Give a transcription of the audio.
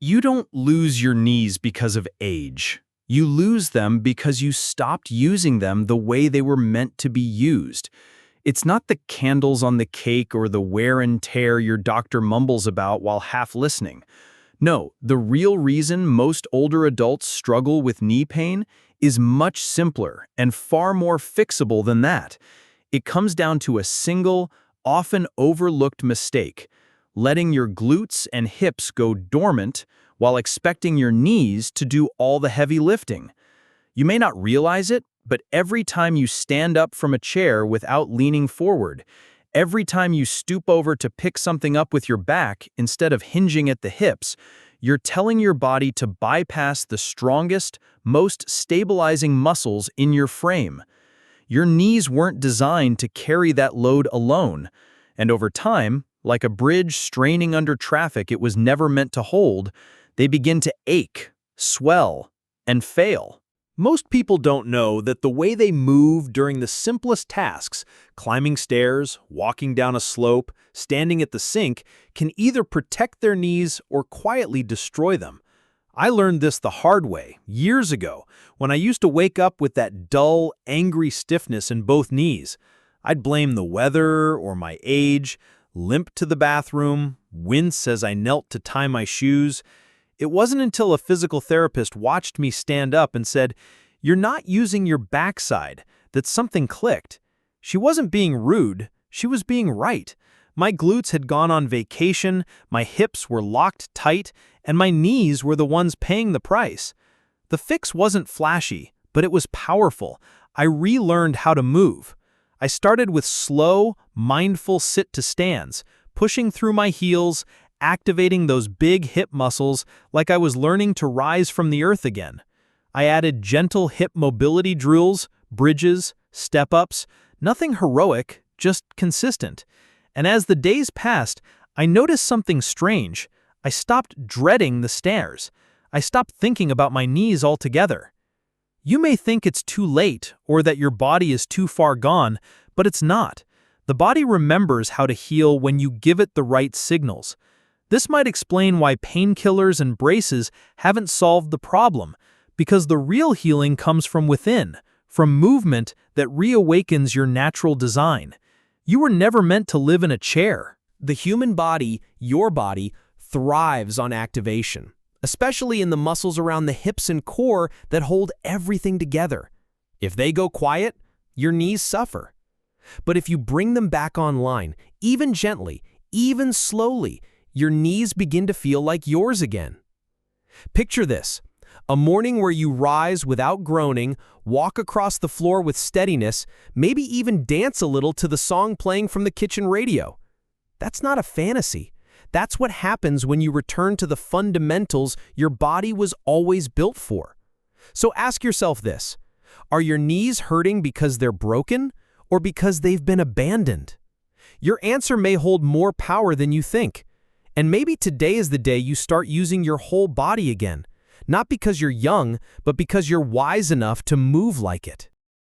You don't lose your knees because of age. You lose them because you stopped using them the way they were meant to be used. It's not the candles on the cake or the wear and tear your doctor mumbles about while half listening. No, the real reason most older adults struggle with knee pain is much simpler and far more fixable than that. It comes down to a single, often overlooked mistake: letting your glutes and hips go dormant while expecting your knees to do all the heavy lifting. You may not realize it, but every time you stand up from a chair without leaning forward, every time you stoop over to pick something up with your back instead of hinging at the hips, you're telling your body to bypass the strongest, most stabilizing muscles in your frame. Your knees weren't designed to carry that load alone, and over time, like a bridge straining under traffic it was never meant to hold, they begin to ache, swell, and fail. Most people don't know that the way they move during the simplest tasks, climbing stairs, walking down a slope, standing at the sink, can either protect their knees or quietly destroy them. I learned this the hard way, years ago, when I used to wake up with that dull, angry stiffness in both knees. I'd blame the weather or my age, limp to the bathroom, wince as I knelt to tie my shoes. It wasn't until a physical therapist watched me stand up and said, "You're not using your backside," that something clicked. She wasn't being rude, she was being right. My glutes had gone on vacation, my hips were locked tight, and my knees were the ones paying the price. The fix wasn't flashy, but it was powerful. I relearned how to move. I started with slow, mindful sit-to-stands, pushing through my heels, activating those big hip muscles like I was learning to rise from the earth again. I added gentle hip mobility drills, bridges, step-ups, nothing heroic, just consistent. And as the days passed, I noticed something strange. I stopped dreading the stairs. I stopped thinking about my knees altogether. You may think it's too late or that your body is too far gone, but it's not. The body remembers how to heal when you give it the right signals. This might explain why painkillers and braces haven't solved the problem, because the real healing comes from within, from movement that reawakens your natural design. You were never meant to live in a chair. The human body, your body, thrives on activation, especially in the muscles around the hips and core that hold everything together. If they go quiet, your knees suffer. But if you bring them back online, even gently, even slowly, your knees begin to feel like yours again. Picture this: a morning where you rise without groaning, walk across the floor with steadiness, maybe even dance a little to the song playing from the kitchen radio. That's not a fantasy. That's what happens when you return to the fundamentals your body was always built for. So ask yourself this: are your knees hurting because they're broken or because they've been abandoned? Your answer may hold more power than you think. And maybe today is the day you start using your whole body again, not because you're young, but because you're wise enough to move like it.